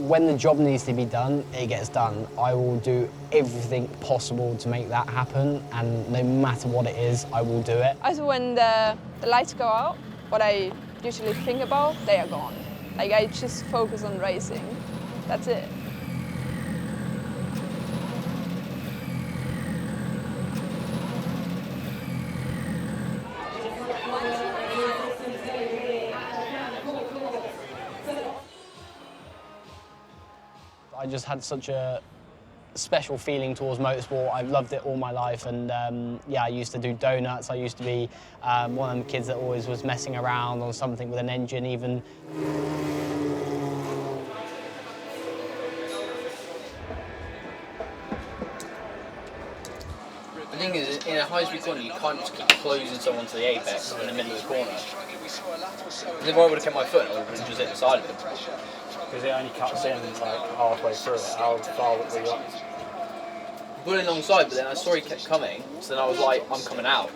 When the job needs to be done, it gets done. I will do everything possible to make that happen, and no matter what it is, I will do it. Also, when the lights go out, what I usually think about, they are gone. Like, I just focus on racing. That's it. I just had such a special feeling towards motorsport. I've loved it all my life, and yeah, I used to do donuts. I used to be one of them kids that always was messing around on something with an engine even. The thing is, in a high-speed corner, you can't just keep closing someone to the apex in the middle of the corner. If I would have kept my foot, I would have just hit the side of him. Because it only cuts in like halfway through it. How far would we want? Pulling alongside, but then I saw he kept coming, so then I was like, I'm coming out.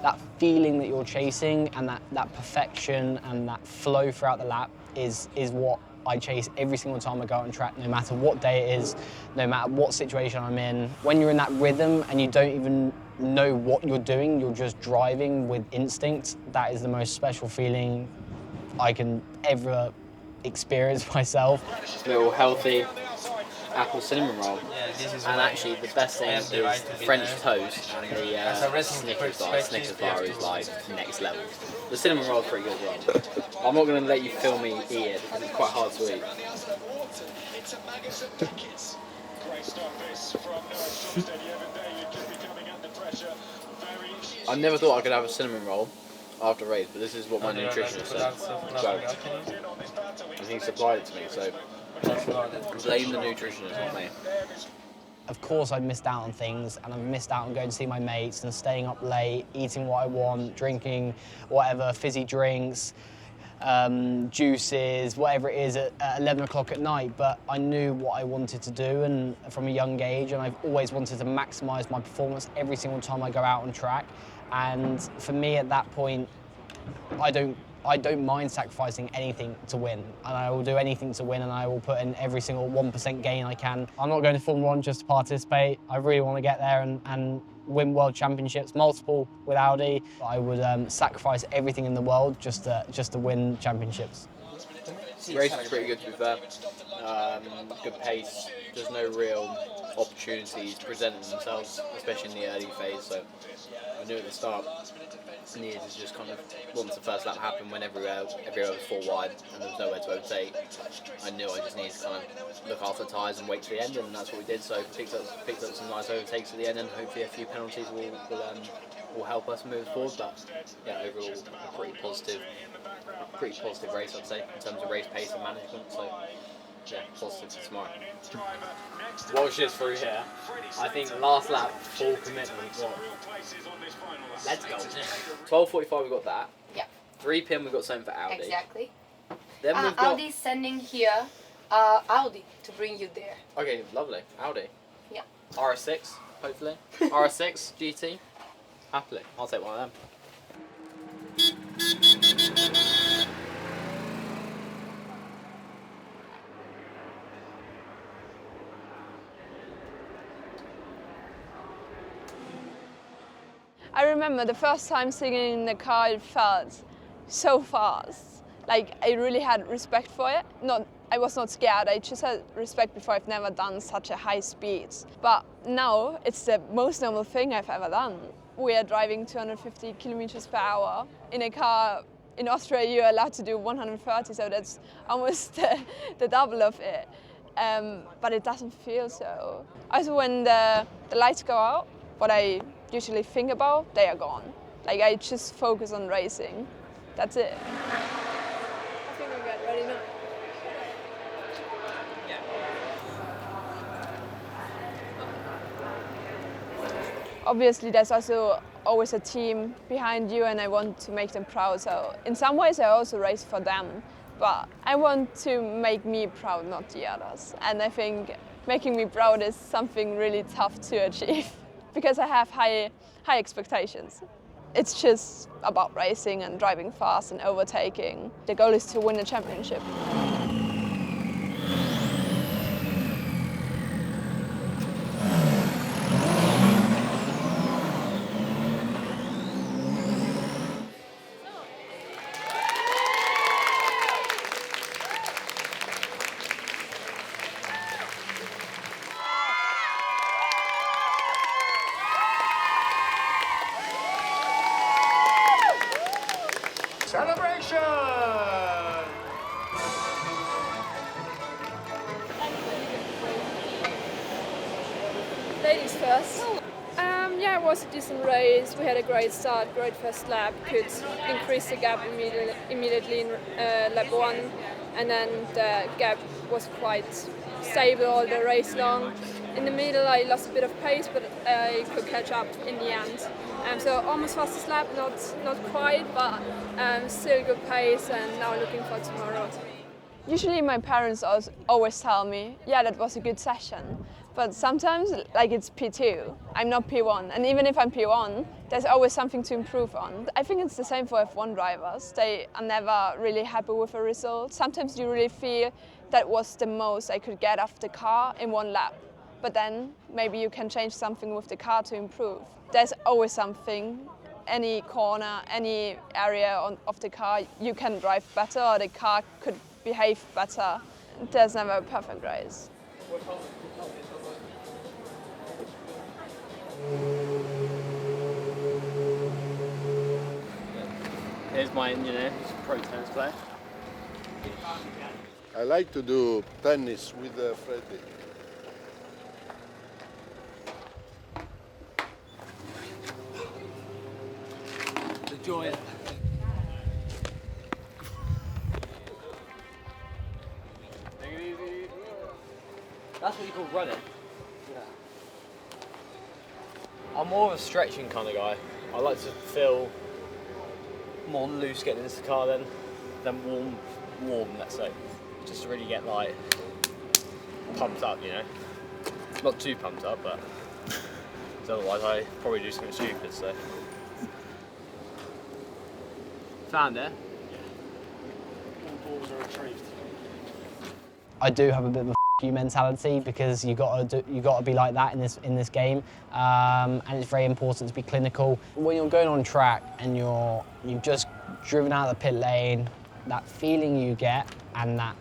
That feeling that you're chasing and that perfection and that flow throughout the lap is what I chase every single time I go out on track, no matter what day it is, no matter what situation I'm in. When you're in that rhythm and you don't even know what you're doing, you're just driving with instinct, that is the most special feeling I can ever experience myself. Little healthy apple cinnamon roll. And actually the best thing is French toast and the Snickers bar. Snickers bar is like next level. The cinnamon roll is pretty good as well. I'm not going to let you film me eat it because it's quite hard to eat. I never thought I could have a cinnamon roll after a race, but this is what my nutritionist said. So, he supplied it to me, so blame the nutritionist, not me. Of course I missed out on things, and I've missed out on going to see my mates and staying up late, eating what I want, drinking whatever, fizzy drinks, juices, whatever it is at 11 o'clock at night, but I knew what I wanted to do and from a young age, and I've always wanted to maximise my performance every single time I go out on track. And for me at that point, I don't mind sacrificing anything to win, and I will do anything to win, and I will put in every single 1% gain I can. I'm not going to Formula 1 just to participate. I really want to get there and win world championships, multiple with Audi. I would sacrifice everything in the world just to win championships. The race was pretty good, to be fair. Good pace. There's no real opportunities presenting themselves, especially in the early phase. So I knew at the start, needed to just kind of, once the first lap happened, when everywhere was full wide and there was nowhere to overtake, I knew I just needed to kind of look after the tyres and wait to the end, and that's what we did. So picked up some nice overtakes at the end, and hopefully a few penalties will help us move forward. But yeah, overall a pretty positive race, I'd say, in terms of race pace and management. So yeah, positive for tomorrow. Watch this through here. I think last lap, full commitment. Let's go. 12:45 we got that. Yeah. 3 p.m. we got something for Audi. Exactly. Then we've got Audi's sending here Audi to bring you there. Okay, lovely. Audi. Yeah. RS6, hopefully. RS6 GT. Happily, I'll take one of them. I remember the first time singing in the car, it felt so fast. Like, I really had respect for it. I was not scared, I just had respect before. I've never done such a high speed. But now it's the most normal thing I've ever done. We are driving 250 kilometers per hour in a car. In Austria, you're allowed to do 130, so that's almost the double of it. But it doesn't feel so. Also, when the lights go out, what I usually think about, they are gone. Like, I just focus on racing. That's it. I think we got ready now. Yeah. Obviously, there's also always a team behind you, and I want to make them proud. So in some ways, I also race for them. But I want to make me proud, not the others. And I think making me proud is something really tough to achieve. Because I have high expectations. It's just about racing and driving fast and overtaking. The goal is to win a championship. ladies first. Yeah, it was a decent race. We had a great start, great first lap. Could increase the gap immediately in lap 1, and then the gap was quite stable all the race long. In the middle, I lost a bit of pace, but I could catch up in the end. So almost fastest lap, not quite, but still good pace, and now looking for tomorrow. Usually my parents always tell me, yeah, that was a good session. But sometimes, like, it's P2, I'm not P1. And even if I'm P1, there's always something to improve on. I think it's the same for F1 drivers. They are never really happy with a result. Sometimes you really feel that was the most I could get off the car in one lap. But then maybe you can change something with the car to improve. There's always something, any corner, any area of the car, you can drive better, or the car could behave better. There's never a perfect race. Here's my engineer, he's a pro tennis player. I like to do tennis with Freddie. The joy. Take it easy. That's what you call running. I'm more of a stretching kind of guy. I like to feel more loose getting into the car than warm, let's say. Just to really get like pumped up, you know. Not too pumped up, but otherwise I probably do something stupid, so. Found it. All balls are retrieved. I do have a bit of a you mentality, because you got to be like that in this game, and it's very important to be clinical. When you're going on track and you've just driven out of the pit lane, that feeling you get and that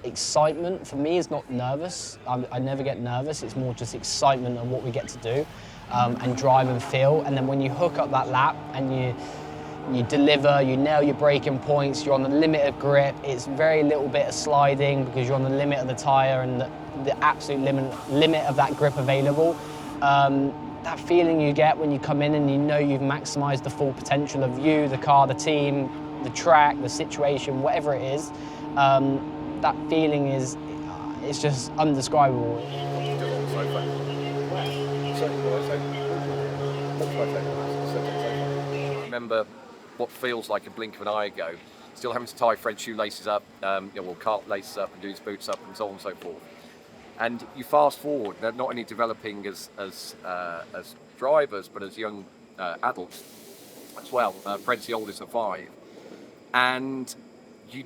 excitement for me is not nervous. I never get nervous. It's more just excitement of what we get to do and drive and feel. And then when you hook up that lap and you deliver, you nail your braking points, you're on the limit of grip, it's very little bit of sliding because you're on the limit of the tyre and the absolute limit of that grip available. That feeling you get when you come in and you know you've maximised the full potential of you, the car, the team, the track, the situation, whatever it is, that feeling it's just undescribable. Remember what feels like a blink of an eye ago, still having to tie Fred's shoelaces up, cart laces up and do his boots up and so on and so forth. And you fast forward, they're not only developing as drivers, but as young adults as well. Fred's the oldest of 5. And you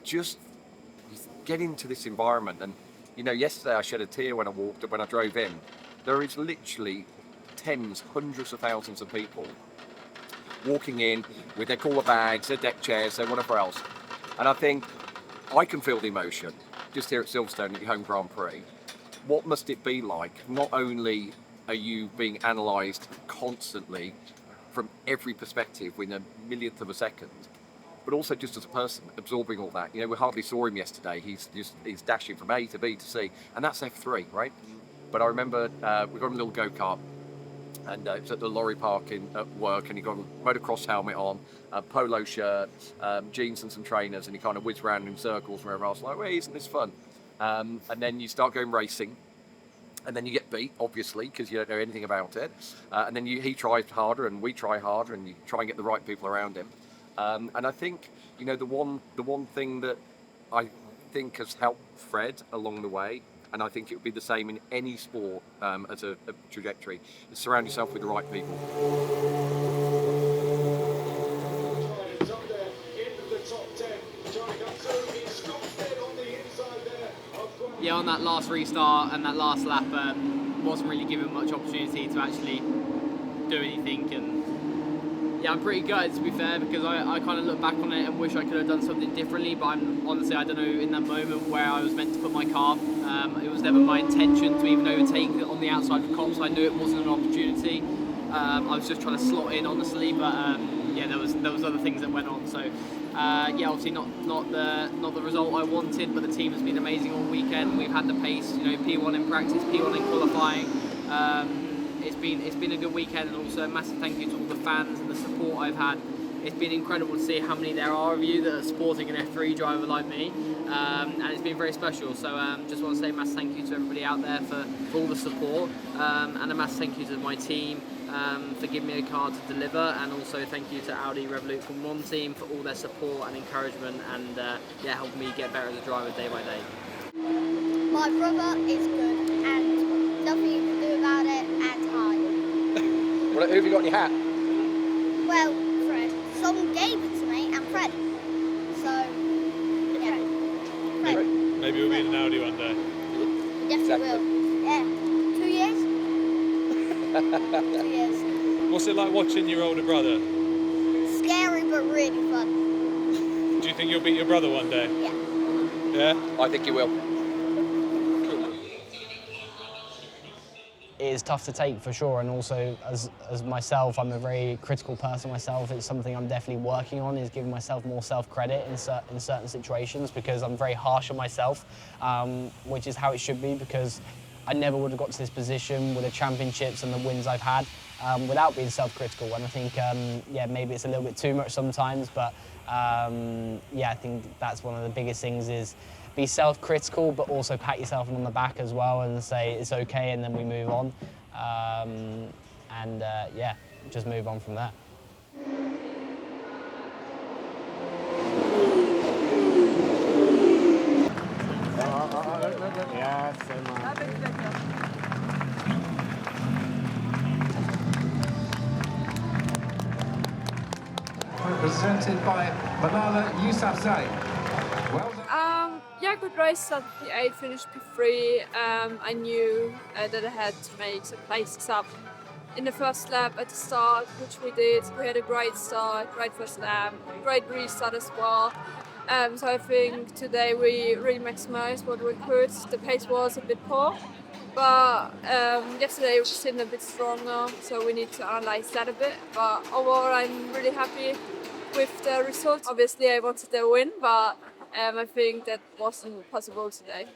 get into this environment. And, yesterday I shed a tear when I drove in. There is literally tens, hundreds of thousands of people walking in with their cooler bags, their deck chairs, their whatever else. And I think I can feel the emotion just here at Silverstone at your home Grand Prix. What must it be like? Not only are you being analysed constantly from every perspective within a millionth of a second, but also just as a person absorbing all that. We hardly saw him yesterday. He's dashing from A to B to C, and that's F3, right? But I remember we got a little go-kart, and it was at the lorry park at work, and he got a motocross helmet on, a polo shirt, jeans and some trainers, and he kind of whizzed around in circles wherever I was like, well, isn't this fun? And then you start going racing, and then you get beat, obviously, because you don't know anything about it. And then he tries harder, and we try harder, and you try and get the right people around him. And I think, the one thing that I think has helped Fred along the way, and I think it would be the same in any sport as a trajectory, is surround yourself with the right people. Yeah, on that last restart and that last lap, wasn't really given much opportunity to actually do anything, and yeah, I'm pretty gutted, to be fair, because I kind of look back on it and wish I could have done something differently, but honestly, I don't know in that moment where I was meant to put my car. It was never my intention to even overtake it on the outside of Cops. I knew it wasn't an opportunity. I was just trying to slot in, honestly, but yeah, there was other things that went on. So yeah, obviously not the result I wanted, but the team has been amazing all weekend. We've had the pace, P1 in practice, P1 in qualifying. It's been a good weekend, and also a massive thank you to all the fans and the support I've had. It's been incredible to see how many there are of you that are supporting an F3 driver like me, and it's been very special. So just want to say a massive thank you to everybody out there for all the support, and a massive thank you to my team for giving me a car to deliver, and also thank you to Audi Revolut F1 Team for all their support and encouragement, and helping me get better as a driver day by day. My brother is good and nothing you can do about it, and hi. Well, who have you got in your hat? Well, Fred. Someone gave it to me, and Fred. So, yeah. Fred. Maybe we'll be in an Audi one day. Yes, we will. Yeah. 2 years? 2 years. What's it like watching your older brother? Scary, but really fun. Do you think you'll beat your brother one day? Yeah. Yeah? I think you will. It is tough to take for sure, and also as myself, I'm a very critical person myself. It's something I'm definitely working on, is giving myself more self-credit in certain situations, because I'm very harsh on myself, which is how it should be, because I never would have got to this position with the championships and the wins I've had without being self-critical. And I think, maybe it's a little bit too much sometimes, but I think that's one of the biggest things, is be self-critical, but also pat yourself on the back as well and say it's okay, and then we move on. Just move on from that. Presented by Malala Yousafzai. Well done. Good race at P8, finished P3. I knew that I had to make some places up in the first lap at the start, which we did. We had a great start, great first lap, great restart as well. So I think today we really maximized what we could. The pace was a bit poor, but yesterday we seemed a bit stronger, so we need to analyze that a bit. But overall, I'm really happy with the result. Obviously, I wanted to win, but I think that wasn't possible today.